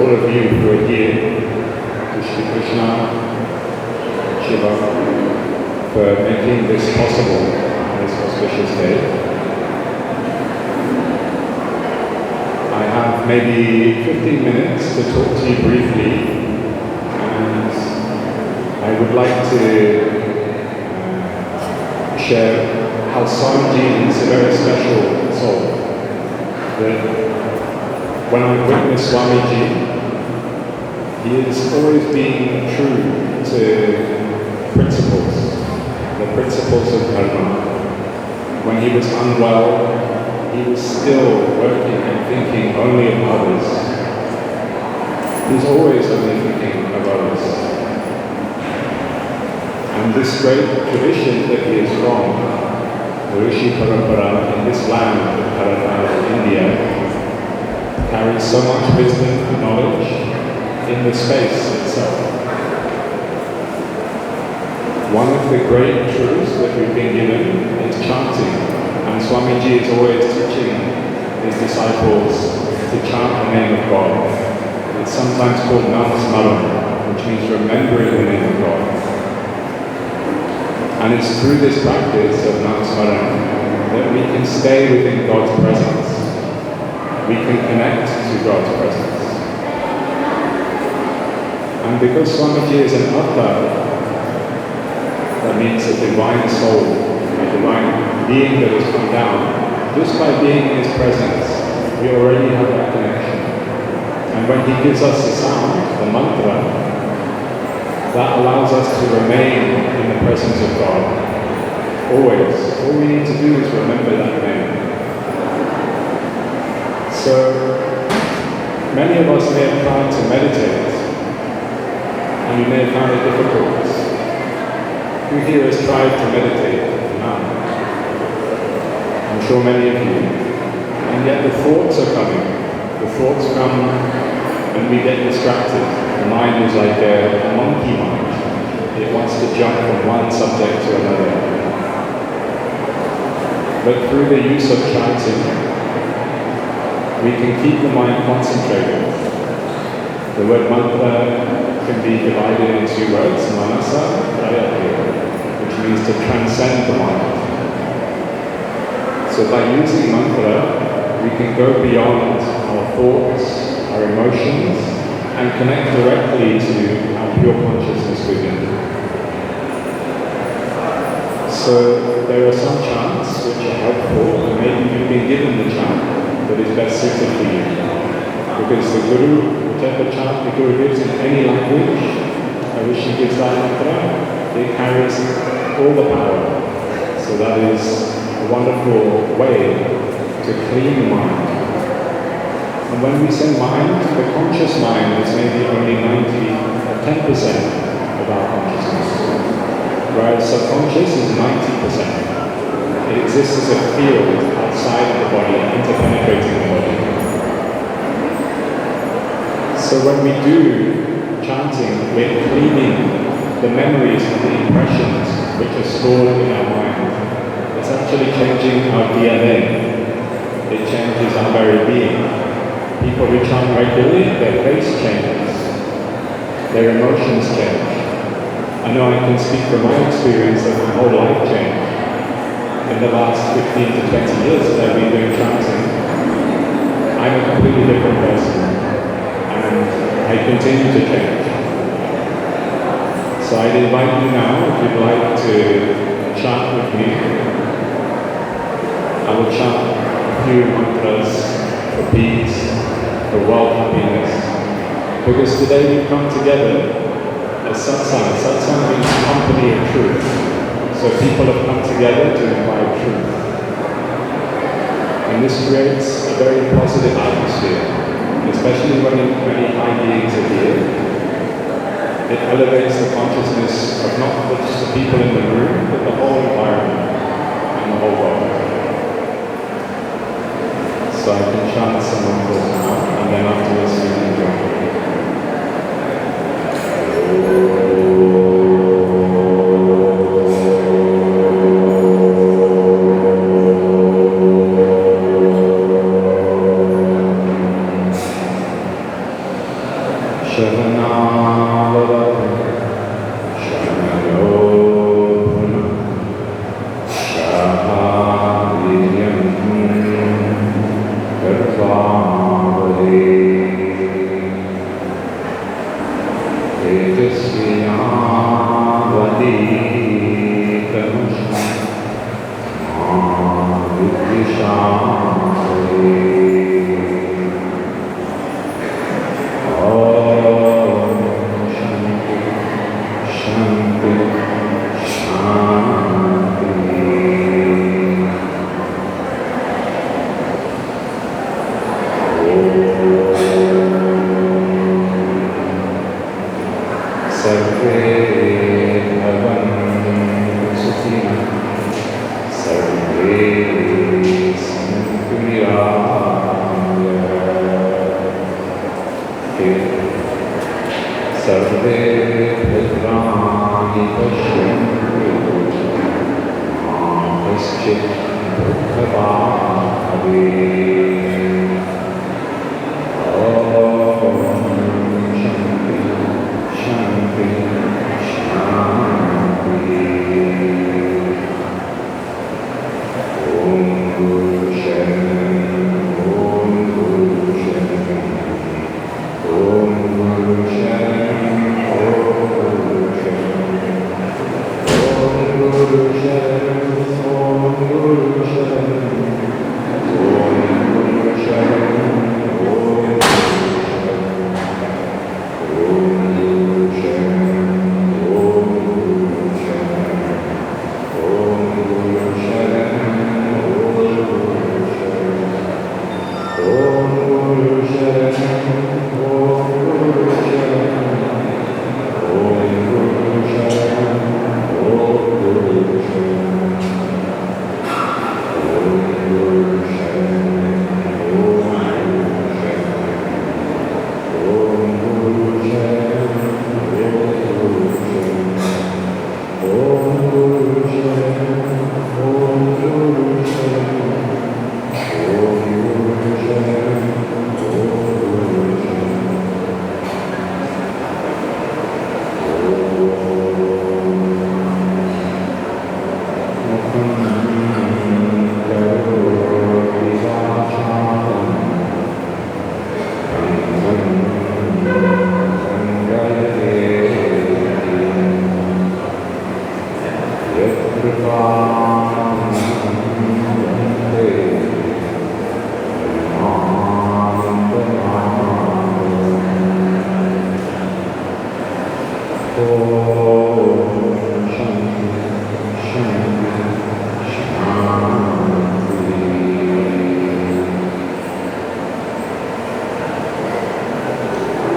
all of you who are here, to Shri Krishna, Shiva, for making this possible on this auspicious day. I have maybe 15 minutes to talk to you briefly, and I would like to share how Swamiji is a very special soul. That when I witness Swamiji, he is always being true to principles, the principles of Dharma. When he was unwell, he was still working and thinking only of others. He's always only thinking of others. And this great tradition that he is from, the Rishi Parampara in this land of Bharata, India, carries so much wisdom and knowledge in the space itself. One of the great truths that we've been given is chanting, and Swamiji is always teaching his disciples to chant the name of God. It's sometimes called Namasmaran, which means remembering the name of God. And it's through this practice of Namasmaran that we can stay within God's presence. We can connect to God's presence. And because Swamiji is an Atma, that means a divine soul, a divine being that has come down, just by being in his presence, we already have that connection. And when he gives us the sound, the mantra, that allows us to remain in the presence of God. Always. All we need to do is remember that name. So, many of us may have tried to meditate, and you may have found it difficult. Who here has tried to meditate now? I'm sure many of you. And yet the thoughts are coming. The thoughts come when we get distracted. The mind is like a monkey mind. It wants to jump from one subject to another. But through the use of chanting, we can keep the mind concentrated. The word mantra can be divided into two words, manasa, prayati, which means to transcend the mind. So by using mantra, we can go beyond our thoughts, our emotions, and connect directly to our pure consciousness within. So there are some chants which are helpful, and maybe you've been given the chant that is best suited for you. Because the Guru, whichever chant the Guru gives in any language, or Rishi gives that mantra, it carries all the power. So that is a wonderful way to clean the mind. And when we say mind, the conscious mind is maybe only 10% of our consciousness. Whereas subconscious is 90%. It exists as a field outside of the body, interpenetrating the body. So when we do chanting, we're cleaning the memories and the impressions which are stored in our mind. It's actually changing our DNA. It changes our very being. People who chant regularly, their face changes. Their emotions change. I know I can speak from my experience that my whole life changed. In the last 15 to 20 years that I've been doing chanting, I'm a completely different person. And I continue to change. So I'd invite you now, if you'd like to chant with me. I will chant a few mantras for peace, for world happiness. Because today we've come together as satsang. Satsang means company of truth. So people have come together to imbibe truth. And this creates a very positive atmosphere, especially when many high beings are here. It elevates the consciousness of not just the people in the room, but the whole environment and the whole world. So I can chant some mantras now, and then afterwards you can join. Sharanavadam Sharanayodhanam Shahariyam Karvavade Tejasviyavadi Tanushma Vidvishare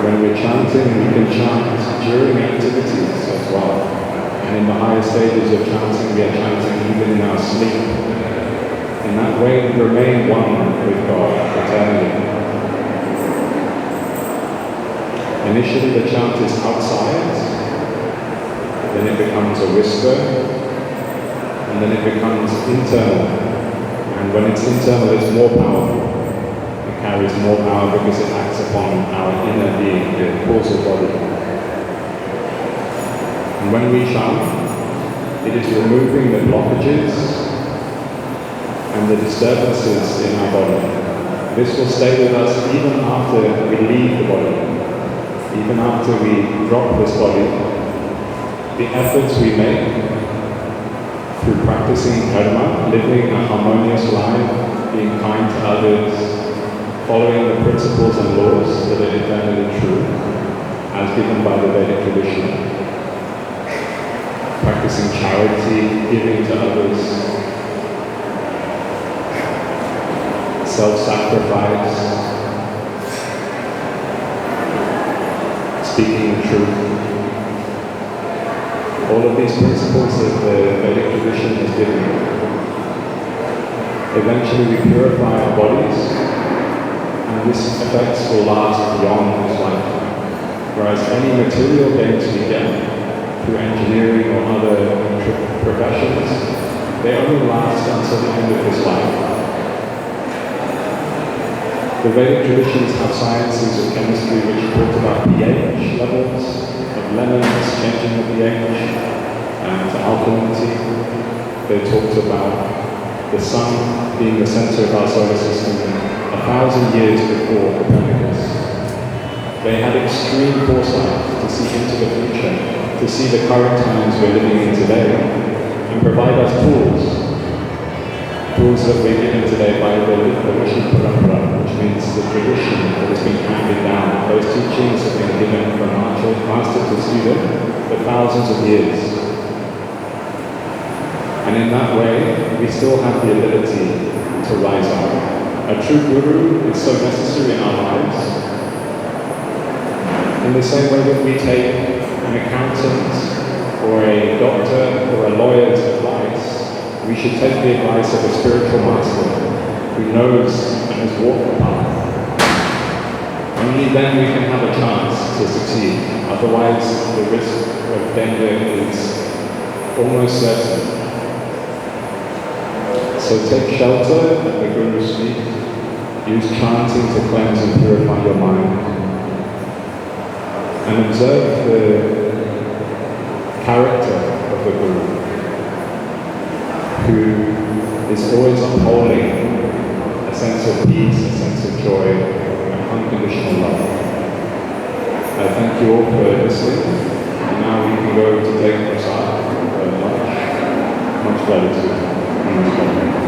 When we're chanting, we can chant during activities as well. And in the higher stages of chanting, we are chanting even in our sleep. In that way, we remain one with God eternally. Initially, the chant is outside, then it becomes a whisper, and then it becomes internal. And when it's internal, it's more powerful. It carries more power because it acts upon our inner being, the causal body. And when we chant, it is removing the blockages and the disturbances in our body. This will stay with us even after we leave the body, even after we drop this body. The efforts we make through practicing dharma, living a harmonious life, being kind to others, following the principles and laws that are eternally true, as given by the Vedic tradition, practicing charity, giving to others, self-sacrifice, speaking the truth. All of these principles that the Vedic tradition has given. Eventually we purify our bodies, and this effects will last beyond this lifetime. Whereas any material gains we get through engineering or other professions, they only last until the end of this life. The Vedic traditions have sciences of chemistry which talk about the pH levels of lemons changing with the age, and alkalinity. They talked about the sun being the center of our solar system 1,000 years before Copernicus. They had extreme foresight to see into the future, to see the current times we're living in today, and provide us tools that we're given today by the Rishi Parampara, which means the tradition that has been handed down. Those teachings have been given from master to student for thousands of years. And in that way, we still have the ability to rise up. A true guru is so necessary in our lives. In the same way that we take an accountant or a doctor or a lawyer's advice, we should take the advice of a spiritual master who knows and has walked the path. Only then we can have a chance to succeed. Otherwise, the risk of danger is almost certain. So take shelter at the Guru's feet. Use chanting to cleanse and purify your mind. And observe the character of the Guru, who is always upholding a sense of peace, a sense of joy, and unconditional love. I thank you all for listening, and now we can go to take prasad for lunch. Much gratitude.